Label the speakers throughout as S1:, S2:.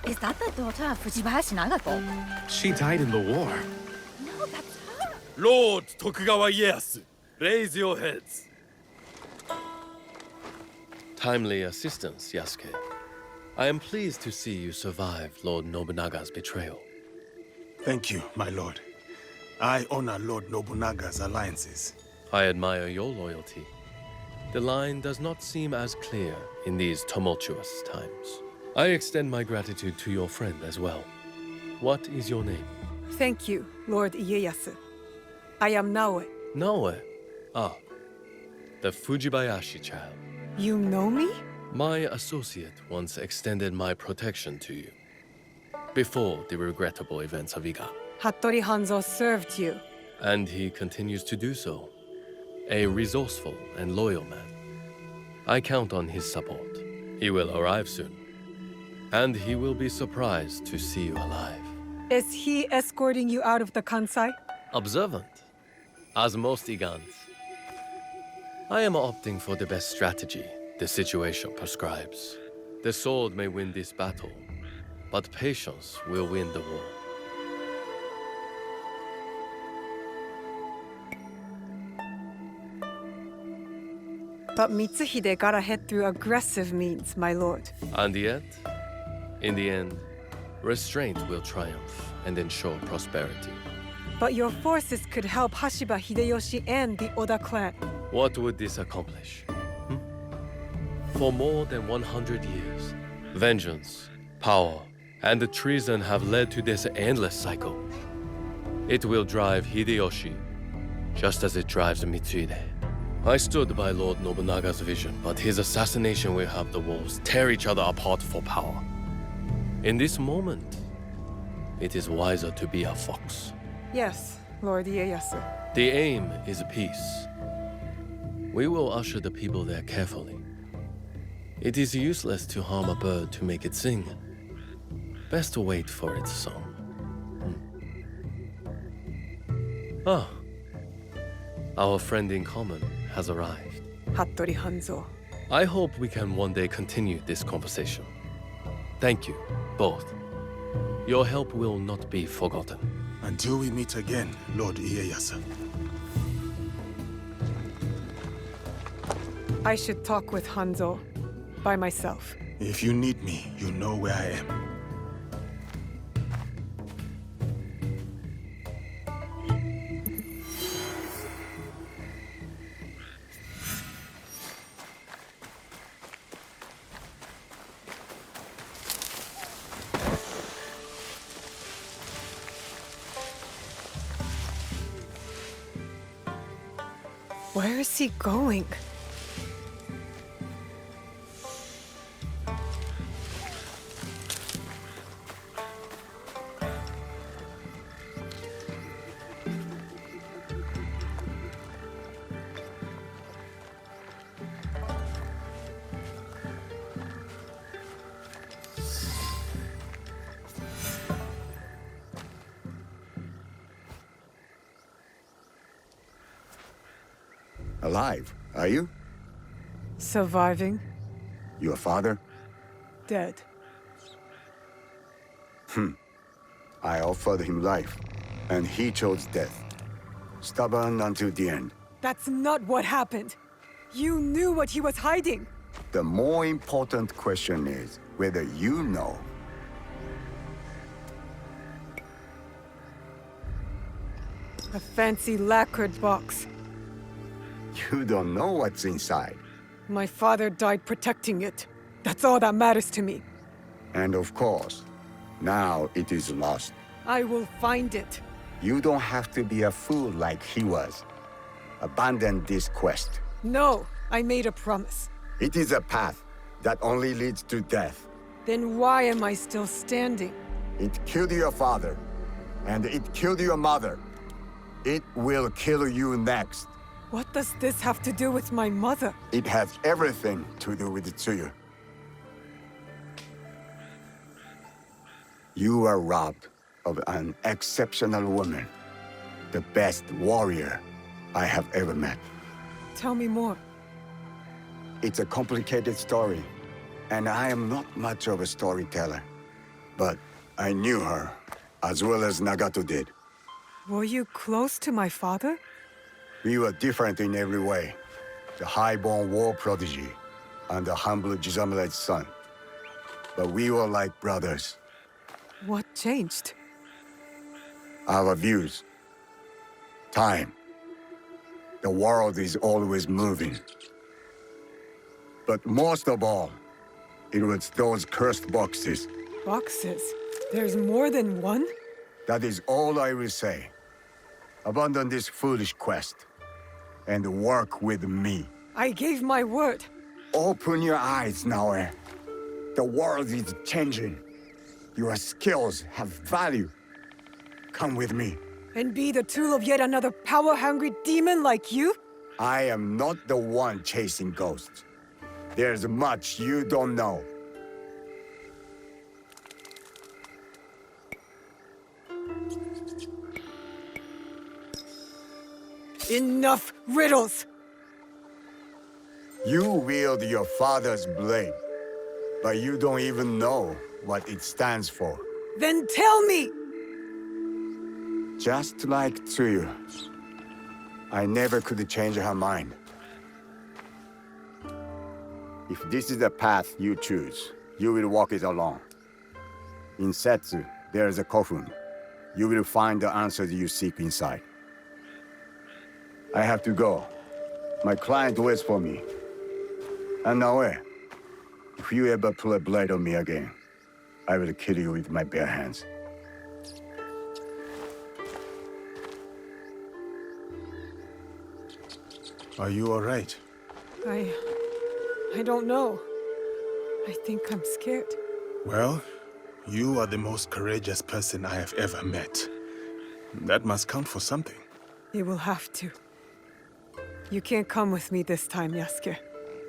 S1: Is that the daughter of Fujibayashi Nagato?
S2: She died in the war.
S1: No, that's her.
S3: Lord Tokugawa Ieyasu, raise your heads.
S4: Timely assistance, Yasuke. I am pleased to see you survived Lord Nobunaga's betrayal.
S5: Thank you, my lord. I honor Lord Nobunaga's alliances.
S4: I admire your loyalty. The line does not seem as clear in these tumultuous times. I extend my gratitude to your friend as well. What is your name?
S6: Thank you, Lord Ieyasu. I am Naoe.
S4: Naoe. Ah, the Fujibayashi child.
S6: You know me?
S4: My associate once extended my protection to you. Before the regrettable events of Iga.
S6: Hattori Hanzo served you.
S4: And he continues to do so. A resourceful and loyal man. I count on his support. He will arrive soon. And he will be surprised to see you alive.
S6: Is he escorting you out of the Kansai?
S4: Observant, as most Igans. I am opting for the best strategy the situation prescribes. The sword may win this battle, but patience will win the war.
S6: But Mitsuhide gotta head through aggressive means, my lord.
S4: And yet, in the end, restraint will triumph and ensure prosperity.
S6: But your forces could help Hashiba Hideyoshi and the Oda clan.
S4: What would this accomplish? For more than 100 years, vengeance, power, and the treason have led to this endless cycle. It will drive Hideyoshi, just as it drives Mitsuhide. I stood by Lord Nobunaga's vision, but his assassination will have the wolves tear each other apart for power. In this moment, it is wiser to be a fox.
S6: Yes, Lord Ieyasu.
S4: The aim is peace. We will usher the people there carefully. It is useless to harm a bird to make it sing. Best to wait for its song. Ah, our friend in common has arrived.
S6: Hattori Hanzo.
S4: I hope we can one day continue this conversation. Thank you, both. Your help will not be forgotten.
S5: Until we meet again, Lord Ieyasu.
S6: I should talk with Hanzo by myself.
S5: If you need me, you know where I am.
S6: Where is he going?
S7: Alive, are you?
S6: Surviving?
S7: Your father?
S6: Dead.
S7: I offered him life. and he chose death. Stubborn until the end.
S6: That's not what happened. You knew what he was hiding.
S7: The more important question is whether you know.
S6: A fancy lacquered box.
S7: You don't know what's inside.
S6: My father died protecting it. That's all that matters to me.
S7: And of course, now it is lost.
S6: I will find it.
S7: You don't have to be a fool like he was. Abandon this quest.
S6: No, I made a promise.
S7: It is a path that only leads to death.
S6: Then why am I still standing?
S7: It killed your father, and it killed your mother. It will kill you next.
S6: What does this have to do with my mother?
S7: It has everything to do with Tsuyu. You are robbed of an exceptional woman. The best warrior I have ever met.
S6: Tell me more.
S7: It's a complicated story, and I am not much of a storyteller. But I knew her, as well as Nagato did.
S6: Were you close to my father?
S7: We were different in every way. The high-born war prodigy, and the humble Jizamure's son. But we were like brothers.
S6: What changed?
S7: Our views. Time. The world is always moving. But most of all, it was those cursed boxes.
S6: Boxes? There's more than one?
S7: That is all I will say. Abandon this foolish quest, and work with me.
S6: I gave my word.
S7: Open your eyes, Naoe. The world is changing. Your skills have value. Come with me.
S6: And be the tool of yet another power-hungry demon like you?
S7: I am not the one chasing ghosts. There's much you don't know.
S6: Enough riddles!
S7: You wield your father's blade, but you don't even know what it stands for.
S6: Then tell me!
S7: Just like Tsuyu, I never could change her mind. If this is the path you choose, you will walk it alone. In Setsu, there is a kofun. You will find the answers you seek inside. I have to go. My client waits for me. And Naoe, if you ever pull a blade on me again, I will kill you with my bare hands.
S5: Are you all right?
S6: I don't know. I think I'm scared.
S5: Well, you are the most courageous person I have ever met. That must count for something.
S6: You will have to. You can't come with me this time, Yasuke.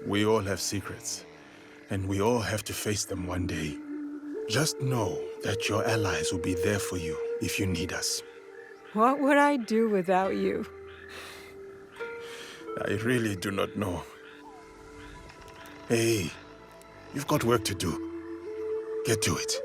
S5: We all have secrets, and we all have to face them one day. Just know that your allies will be there for you if you need us.
S6: What would I do without you?
S5: I really do not know. Hey, you've got work to do. Get to it.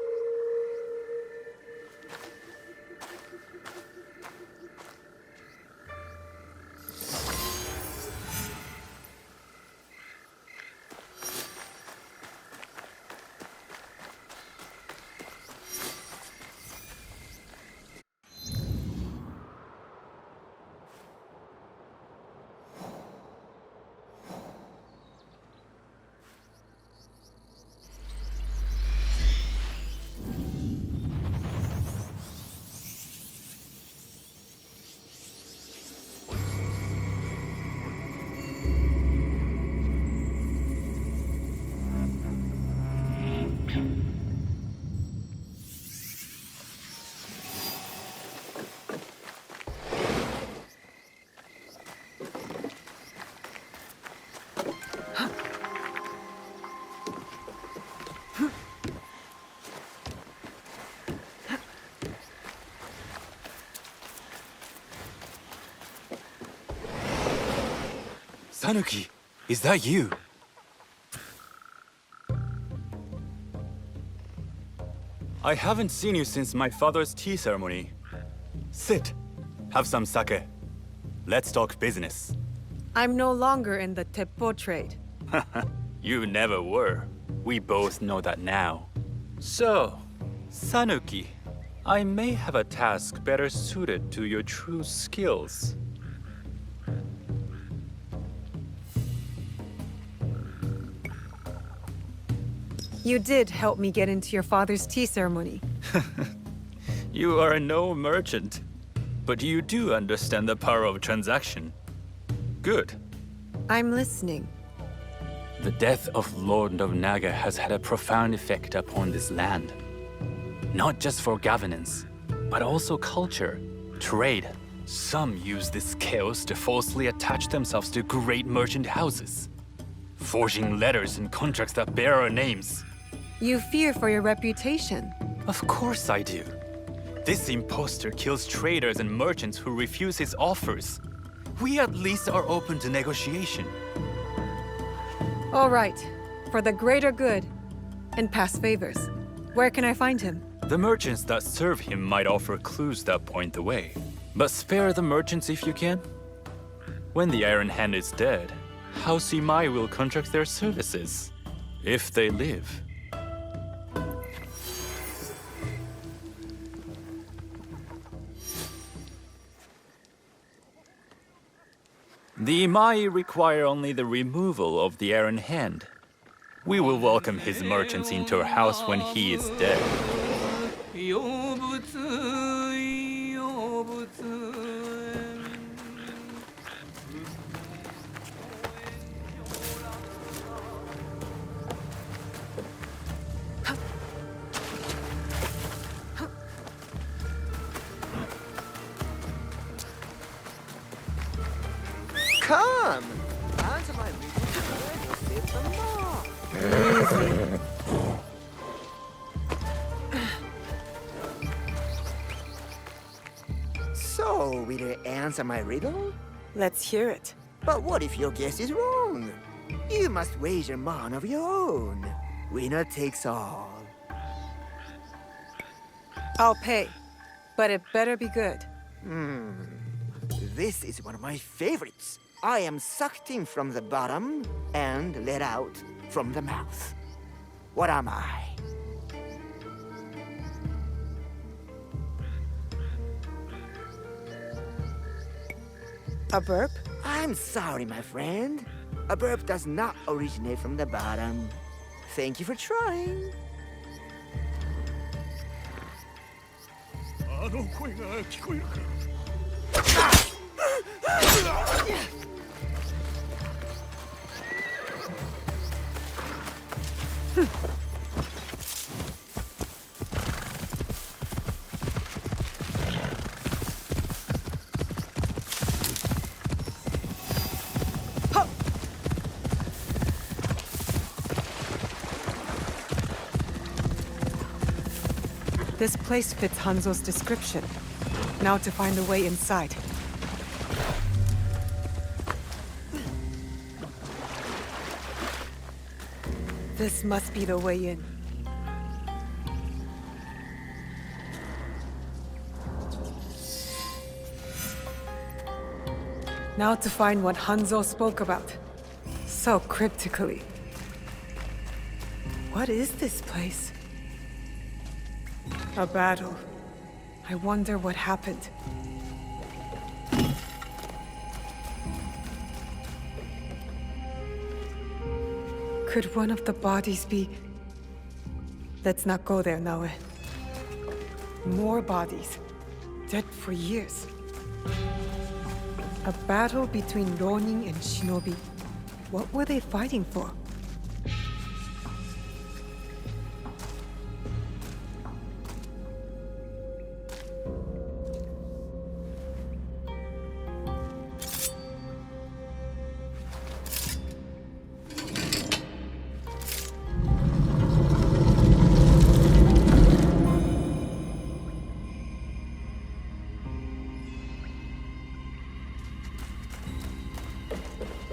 S3: Tanuki, is that you? I haven't seen you since my father's tea ceremony.
S8: Sit. Have some sake. Let's talk business.
S6: I'm no longer in the teppo trade.
S8: You never were. We both know that now. So, Sanuki, I may have a task better suited to your true skills.
S6: You did help me get into your father's tea ceremony.
S8: You are no merchant, but you do understand the power of transaction. Good.
S6: I'm listening.
S8: The death of Lord Nobunaga has had a profound effect upon this land. Not just for governance, but also culture, trade. Some use this chaos to falsely attach themselves to great merchant houses, forging letters and contracts that bear our names.
S6: You fear for your reputation.
S8: Of course I do. This impostor kills traders and merchants who refuse his offers. We at least are open to negotiation.
S6: All right, for the greater good and past favors. Where can I find him?
S8: The merchants that serve him might offer clues that point the way. But spare the merchants if you can. When the Iron Hand is dead, House Imai will contract their services. If they live. The Imai require only the removal of the Iron Hand. We will welcome his merchants into our house when he is dead.
S9: Come! Answer my riddle. So, will you answer my riddle?
S6: Let's hear it.
S9: But what if your guess is wrong? You must wager one of your own. Winner takes all.
S6: I'll pay, but it better be good.
S9: This is one of my favorites. I am sucked in from the bottom and let out from the mouth. What am I?
S6: A burp?
S9: I'm sorry, my friend. A burp does not originate from the bottom. Thank you for trying.
S6: This place fits Hanzo's description. Now to find the way inside. This must be the way in. Now to find what Hanzo spoke about. So cryptically. What is this place? A battle. I wonder what happened. Could one of the bodies be... Let's not go there, Naoe. More bodies. Dead for years. A battle between Ronin and Shinobi. What were they fighting for?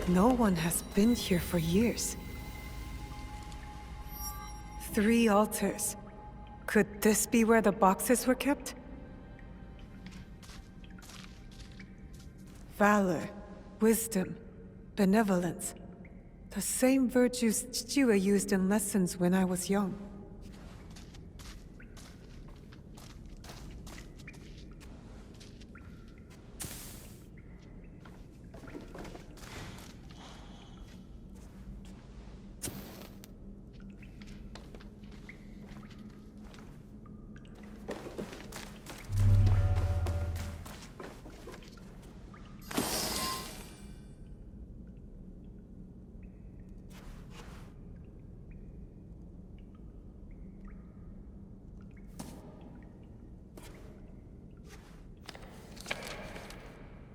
S6: No one has been here for years. 3 altars. Could this be where the boxes were kept? valor, wisdom, benevolence. The same virtues Chichiwa used in lessons when I was young.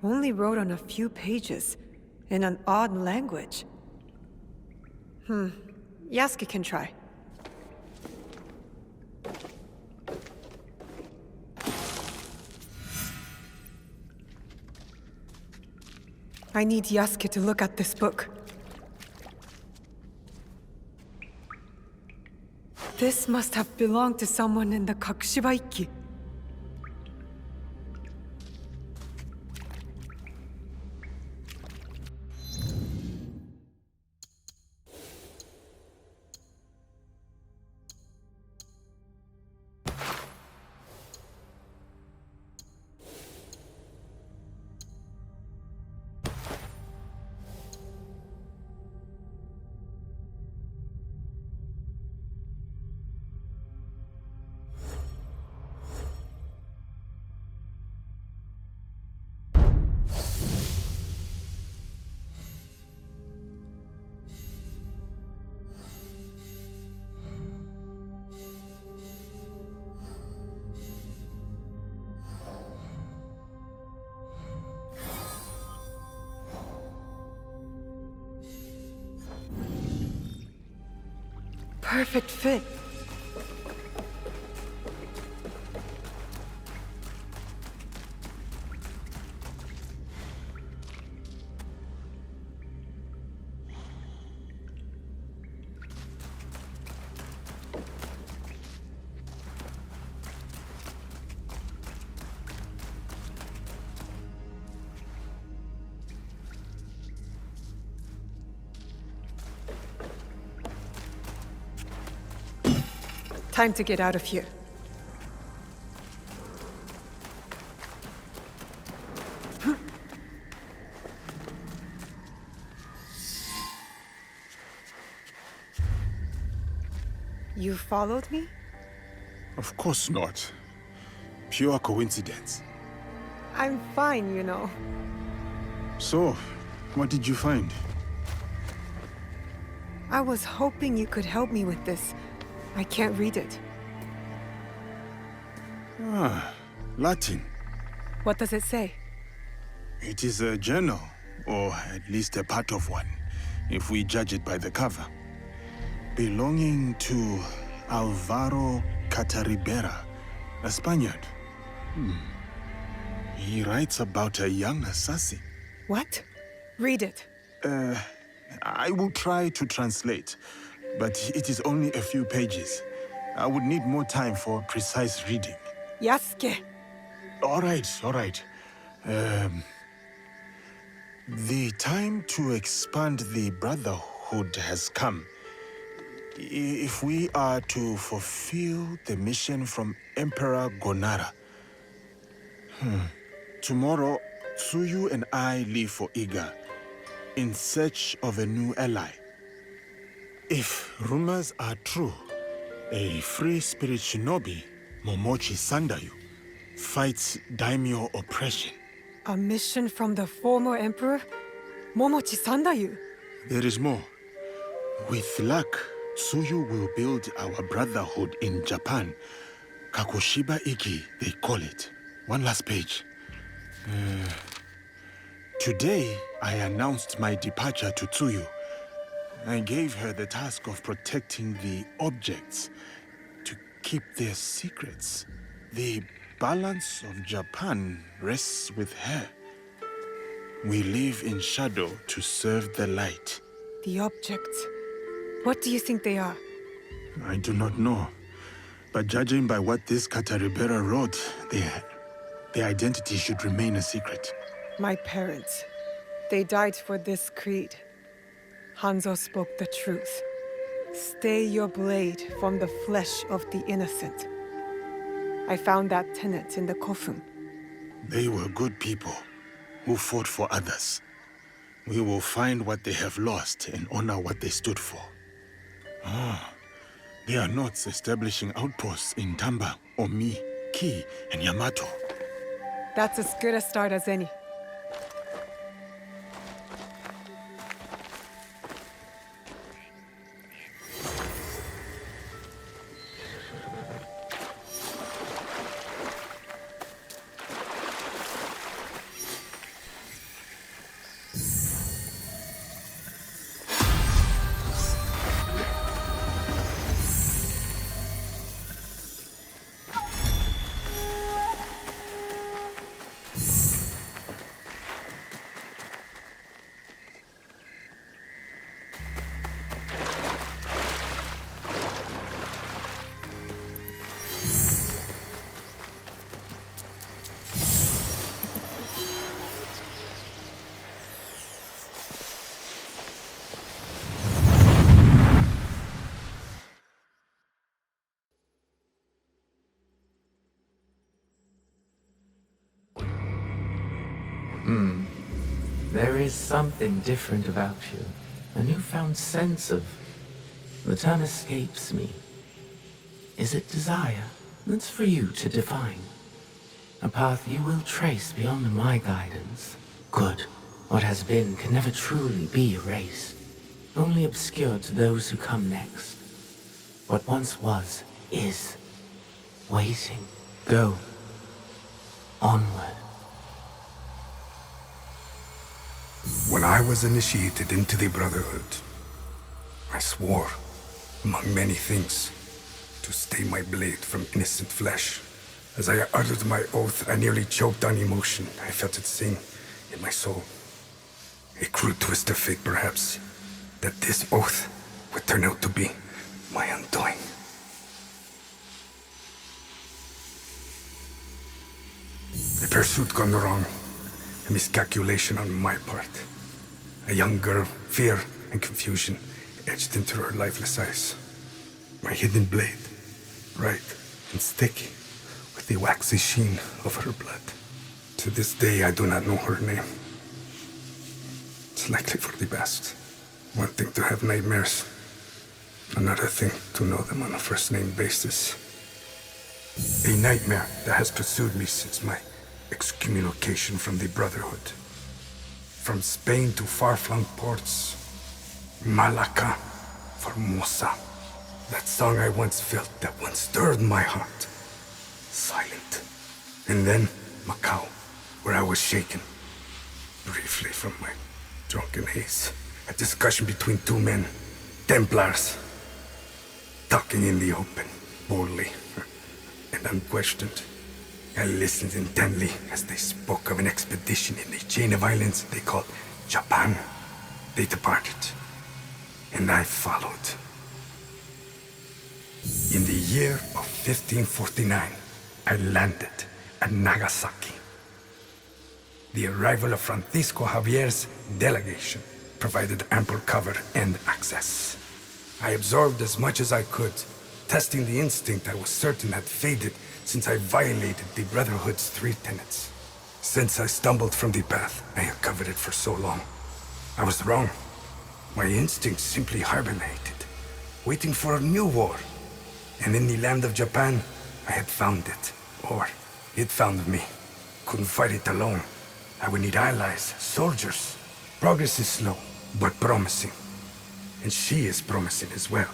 S6: Only wrote on a few pages, in an odd language. Yasuke can try. I need Yasuke to look at this book. This must have belonged to someone in the Kakushibaiki. Perfect fit. Time to get out of here. You followed me?
S5: Of course not. Pure coincidence.
S6: I'm fine, you know.
S5: So, what did you find?
S6: I was hoping you could help me with this. I can't read it.
S5: Ah, Latin.
S6: What does it say?
S5: It is a journal, or at least a part of one, if we judge it by the cover. Belonging to Alvaro Cataribera, a Spaniard. He writes about a young assassin.
S6: What? Read it.
S5: I will try to translate, but it is only a few pages. I would need more time for precise reading.
S6: Yasuke!
S5: All right. The time to expand the Brotherhood has come. If we are to fulfill the mission from Emperor Gonara. Tomorrow, Tsuyu and I leave for Iga, in search of a new ally. If rumors are true, a free spirit shinobi, Momochi Sandayu, fights daimyo oppression.
S6: A mission from the former emperor? Momochi Sandayu?
S5: There is more. With luck, Tsuyu will build our brotherhood in Japan. Kakushiba Iki, they call it. One last page. Today, I announced my departure to Tsuyu. I gave her the task of protecting the objects, to keep their secrets. The balance of Japan rests with her. We live in shadow to serve the light.
S6: The objects. What do you think they are?
S5: I do not know. But judging by what this Cataribera wrote, their identity should remain a secret.
S6: My parents. They died for this creed. Hanzo spoke the truth. Stay your blade from the flesh of the innocent. I found that tenet in the Kofun.
S5: They were good people who fought for others. We will find what they have lost and honor what they stood for. Ah, they are not establishing outposts in Tamba, Omi, Ki, and Yamato.
S6: That's as good a start as any.
S10: There is something different about you. A newfound sense of... The term escapes me. Is it desire? That's for you to define. A path you will trace beyond my guidance. Good. What has been can never truly be erased. Only obscured to those who come next. What once was, is. Waiting. Go. Onward.
S11: When I was initiated into the Brotherhood, I swore, among many things, to stay my blade from innocent flesh. As I uttered my oath, I nearly choked on emotion. I felt it sing in my soul. A crude twist of fate, perhaps, that this oath would turn out to be my undoing. A pursuit gone wrong. A miscalculation on my part. A young girl, fear and confusion etched into her lifeless eyes. My hidden blade, bright and sticky, with the waxy sheen of her blood. To this day, I do not know her name. It's likely for the best. One thing to have nightmares, another thing to know them on a first-name basis. A nightmare that has pursued me since my excommunication from the Brotherhood. From Spain to far-flung ports, Malacca, Formosa. That song I once felt, that once stirred my heart. Silent. And then Macau, where I was shaken. Briefly from my drunken haze. A discussion between two men, Templars. Talking in the open, boldly, and unquestioned. I listened intently as they spoke of an expedition in the chain of islands they called Japan. They departed, and I followed. In the year of 1549, I landed at Nagasaki. The arrival of Francisco Javier's delegation provided ample cover and access. I absorbed as much as I could, testing the instinct I was certain had faded since I violated the Brotherhood's 3 tenets. Since I stumbled from the path, I had covered it for so long. I was wrong. My instinct simply hibernated, waiting for a new war. And in the land of Japan, I had found it. Or, it found me. Couldn't fight it alone. I would need allies, soldiers. Progress is slow, but promising. And she is promising as well.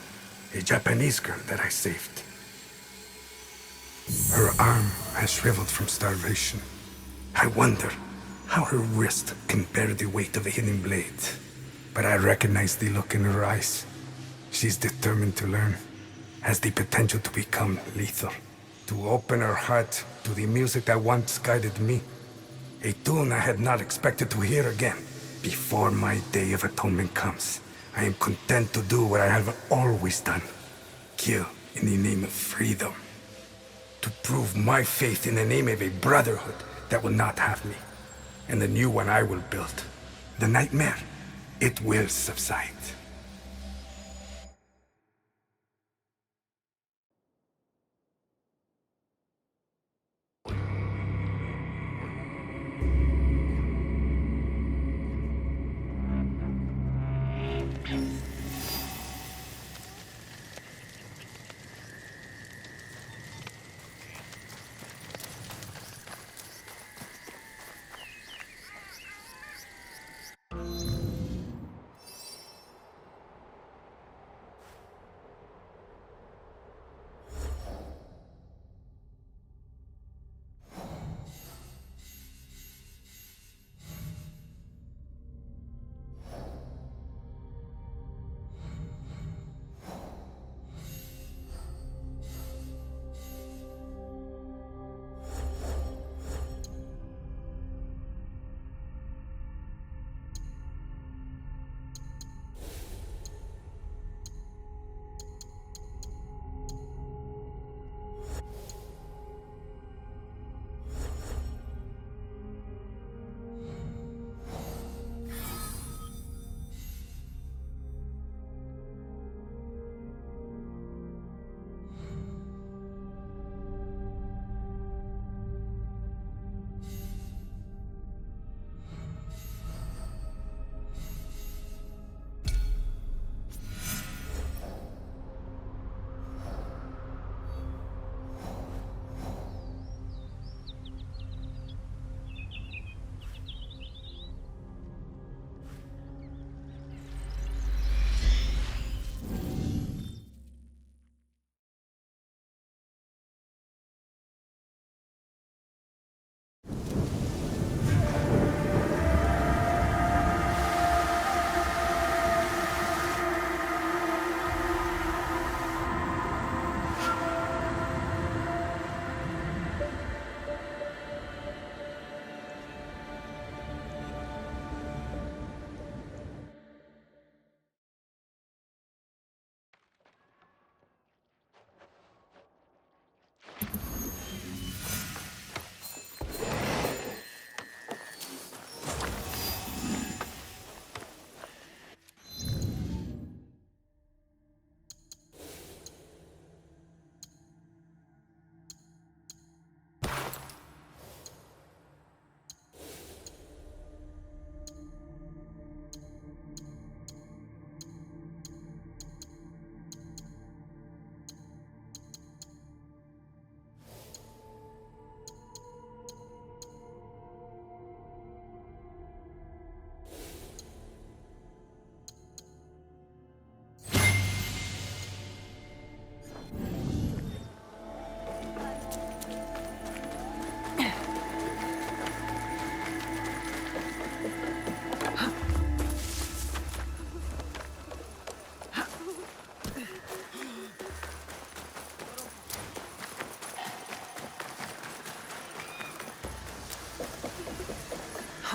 S11: A Japanese girl that I saved. Her arm has shriveled from starvation. I wonder how her wrist can bear the weight of a hidden blade. But I recognize the look in her eyes. She's determined to learn. Has the potential to become lethal. To open her heart to the music that once guided me. A tune I had not expected to hear again. Before my day of atonement comes, I am content to do what I have always done. Kill in the name of freedom. To prove my faith in the name of a brotherhood that will not have me. And the new one I will build, the nightmare, it will subside.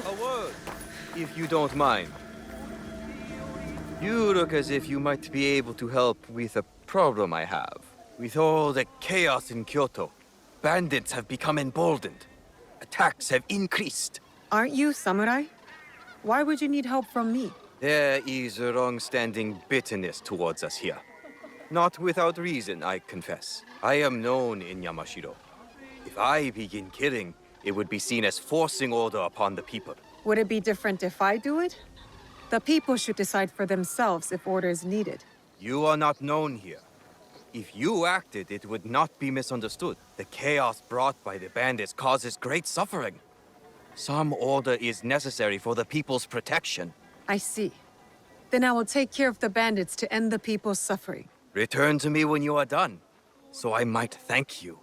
S12: A word, if you don't mind. You look as if you might be able to help with a problem I have. With all the chaos in Kyoto, bandits have become emboldened. Attacks have increased.
S6: Aren't you samurai? Why would you need help from me?
S12: There is a long-standing bitterness towards us here. Not without reason, I confess. I am known in Yamashiro. If I begin killing, it would be seen as forcing order upon the people.
S6: Would it be different if I do it? The people should decide for themselves if order is needed.
S12: You are not known here. If you acted, it would not be misunderstood. The chaos brought by the bandits causes great suffering. Some order is necessary for the people's protection.
S6: I see. Then I will take care of the bandits to end the people's suffering.
S12: Return to me when you are done, so I might thank you.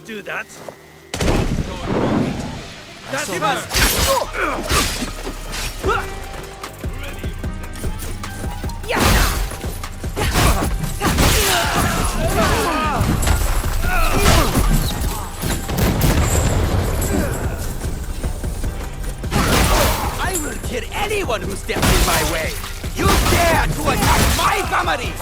S3: do that.
S12: That's
S9: I will kill anyone who steps in my way! You dare to attack my family!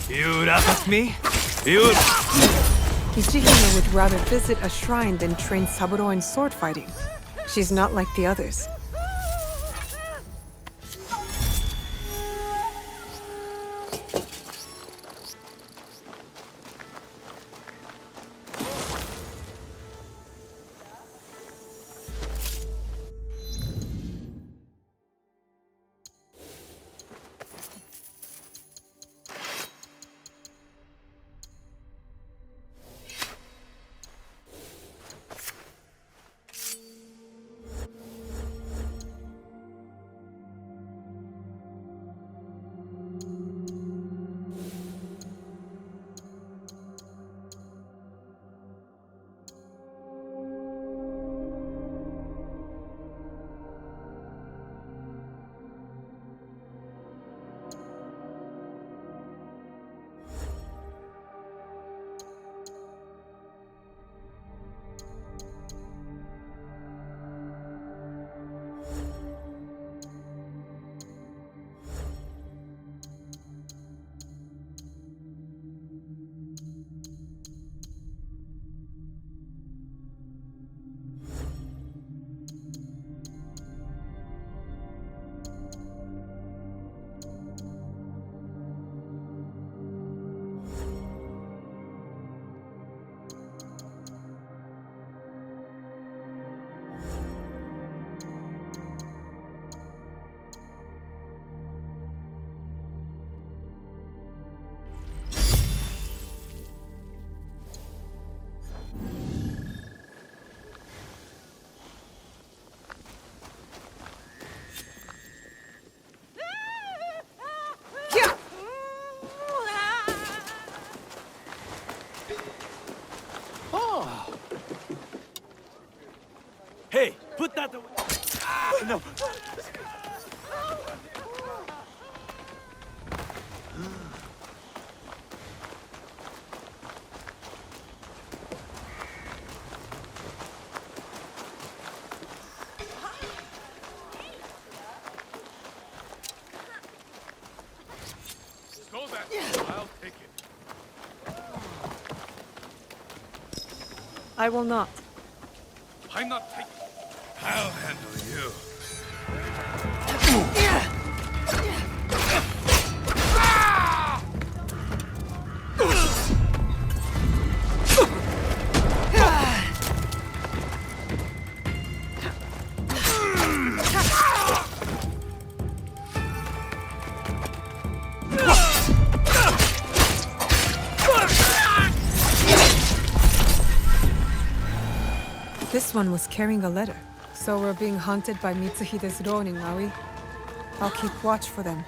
S3: You laugh at me? You...
S6: Ichihime would rather visit a shrine than train Saburo in sword fighting. She's not like the others.
S3: Hey, put that away. No.
S2: Go back. I'll take it.
S6: I will not.
S2: I'm not taking. I'll handle you.
S6: This one was carrying a letter. So we're being hunted by Mitsuhide's Ronin, are we? I'll keep watch for them.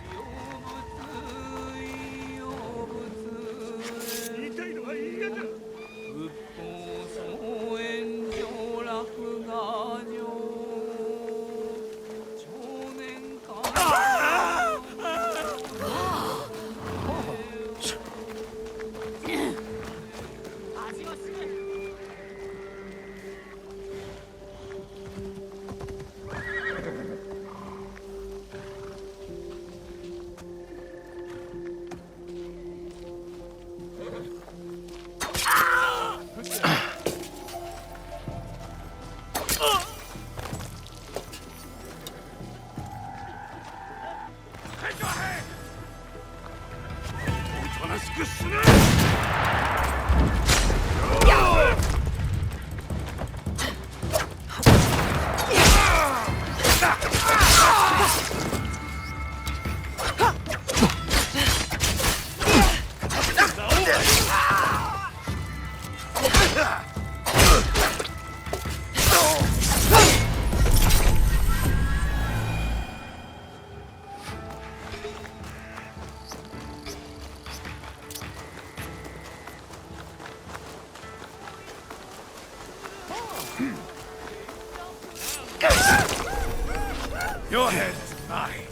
S2: Your head is mine.